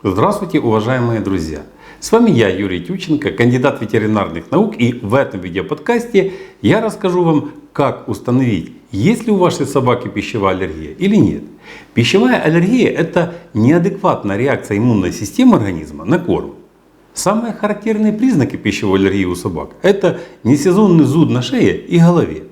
Здравствуйте, уважаемые друзья! С вами я, Юрий Тюченко, кандидат ветеринарных наук, и в этом видеоподкасте я расскажу вам, как установить, есть ли у вашей собаки пищевая аллергия или нет. Пищевая аллергия – это неадекватная реакция иммунной системы организма на корм. Самые характерные признаки пищевой аллергии у собак – это несезонный зуд на шее и голове.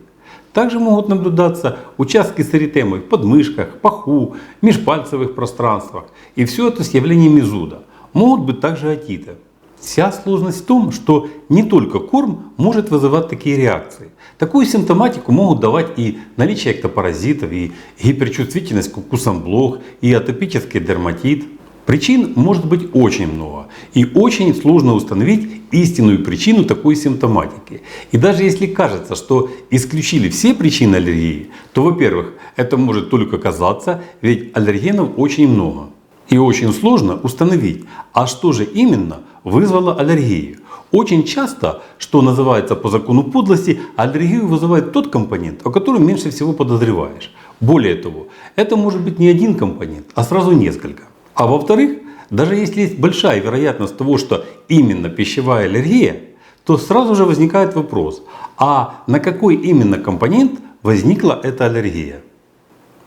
Также могут наблюдаться участки с эритемой в подмышках, паху, межпальцевых пространствах. И все это с явлениями зуда. Могут быть также отиты. Вся сложность в том, что не только корм может вызывать такие реакции. Такую симптоматику могут давать и наличие эктопаразитов, и гиперчувствительность к укусам блох, и атопический дерматит. Причин может быть очень много. И очень сложно установить истинную причину такой симптоматики. И даже если кажется, что исключили все причины аллергии, то, во-первых, это может только казаться, ведь аллергенов очень много. И очень сложно установить, а что же именно вызвало аллергию. Очень часто, что называется по закону подлости, аллергию вызывает тот компонент, о котором меньше всего подозреваешь. Более того, это может быть не один компонент, а сразу несколько. А во-вторых, даже если есть большая вероятность того, что именно пищевая аллергия, то сразу же возникает вопрос, а на какой именно компонент возникла эта аллергия?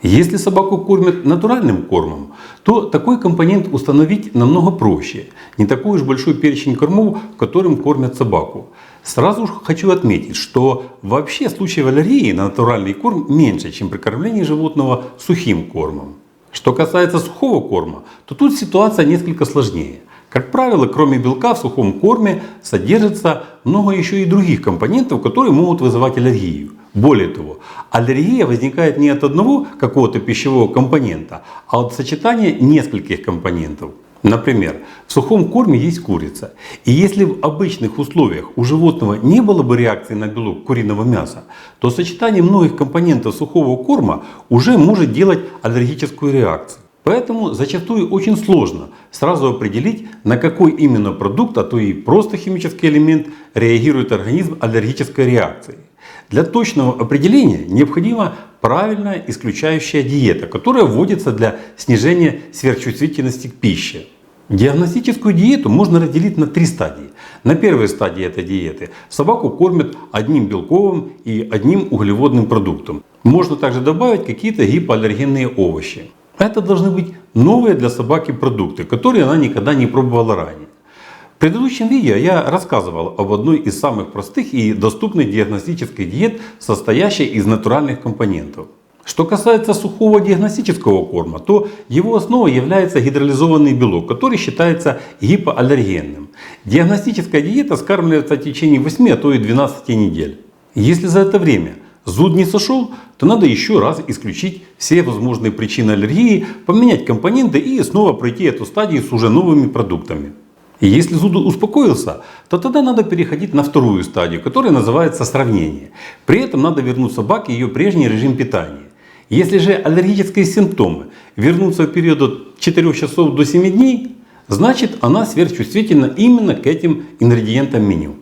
Если собаку кормят натуральным кормом, то такой компонент установить намного проще. Не такой уж большой перечень кормов, которым кормят собаку. Сразу же хочу отметить, что вообще случаев аллергии на натуральный корм меньше, чем при кормлении животного сухим кормом. Что касается сухого корма, то тут ситуация несколько сложнее. Как правило, кроме белка в сухом корме содержится много еще и других компонентов, которые могут вызывать аллергию. Более того, аллергия возникает не от одного какого-то пищевого компонента, а от сочетания нескольких компонентов. Например, в сухом корме есть курица. И если в обычных условиях у животного не было бы реакции на белок куриного мяса, то сочетание многих компонентов сухого корма уже может делать аллергическую реакцию. Поэтому зачастую очень сложно сразу определить, на какой именно продукт, а то и просто химический элемент реагирует организм аллергической реакцией. Для точного определения необходима правильная исключающая диета, которая вводится для снижения сверхчувствительности к пище. Диагностическую диету можно разделить на 3 стадии. На первой стадии этой диеты собаку кормят одним белковым и одним углеводным продуктом. Можно также добавить какие-то гипоаллергенные овощи. Это должны быть новые для собаки продукты, которые она никогда не пробовала ранее. В предыдущем видео я рассказывал об одной из самых простых и доступных диагностических диет, состоящей из натуральных компонентов. Что касается сухого диагностического корма, то его основой является гидролизованный белок, который считается гипоаллергенным. Диагностическая диета скармливается в течение 8, а то и 12 недель. Если за это время зуд не сошел, то надо еще раз исключить все возможные причины аллергии, поменять компоненты и снова пройти эту стадию с уже новыми продуктами. И если зуд успокоился, то тогда надо переходить на вторую стадию, которая называется сравнение. При этом надо вернуть собаке ее прежний режим питания. Если же аллергические симптомы вернутся в период от 4 часов до 7 дней, значит она сверхчувствительна именно к этим ингредиентам меню.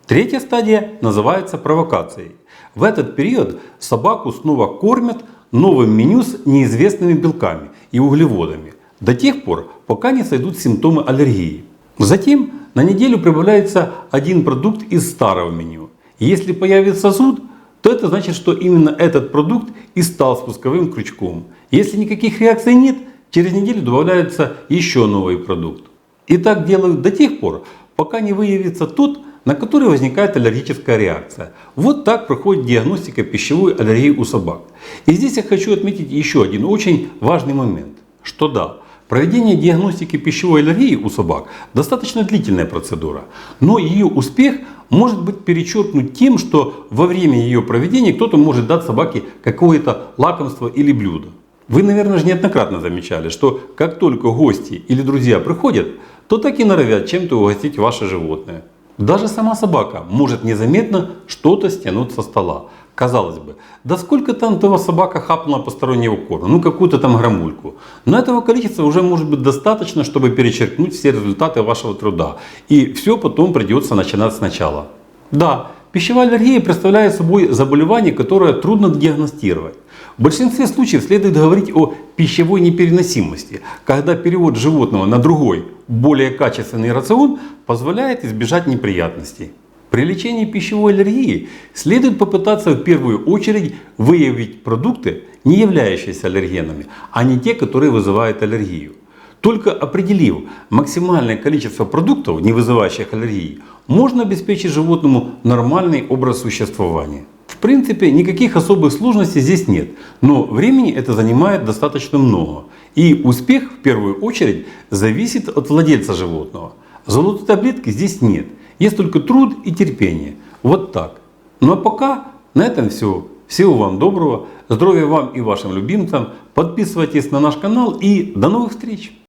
Третья стадия называется провокацией. В этот период собаку снова кормят новым меню с неизвестными белками и углеводами до тех пор, пока не сойдут симптомы аллергии. Затем на неделю прибавляется один продукт из старого меню. Если появится зуд, то это значит, что именно этот продукт и стал спусковым крючком. Если никаких реакций нет, через неделю добавляется еще новый продукт. И так делают до тех пор, пока не выявится тот, на который возникает аллергическая реакция. Вот так проходит диагностика пищевой аллергии у собак. И здесь я хочу отметить еще один очень важный момент. Что да, проведение диагностики пищевой аллергии у собак достаточно длительная процедура. Но ее успех может быть перечеркнут тем, что во время ее проведения кто-то может дать собаке какое-то лакомство или блюдо. Вы, наверное, же неоднократно замечали, что как только гости или друзья приходят, то так и норовят чем-то угостить ваше животное. Даже сама собака может незаметно что-то стянуть со стола. Казалось бы, да сколько там того собака хапнула постороннего корма, ну какую-то там грамульку. Но этого количества уже может быть достаточно, чтобы перечеркнуть все результаты вашего труда. И все потом придется начинать сначала. Да, пищевая аллергия представляет собой заболевание, которое трудно диагностировать. В большинстве случаев следует говорить о пищевой непереносимости, когда перевод животного на другой, более качественный рацион позволяет избежать неприятностей. При лечении пищевой аллергии следует попытаться в первую очередь выявить продукты, не являющиеся аллергенами, а не те, которые вызывают аллергию. Только определив максимальное количество продуктов, не вызывающих аллергии, можно обеспечить животному нормальный образ существования. В принципе, никаких особых сложностей здесь нет, но времени это занимает достаточно много. И успех, в первую очередь, зависит от владельца животного. Золотой таблетки здесь нет, есть только труд и терпение. Вот так. Ну а пока на этом все. Всего вам доброго, здоровья вам и вашим любимцам. Подписывайтесь на наш канал и до новых встреч!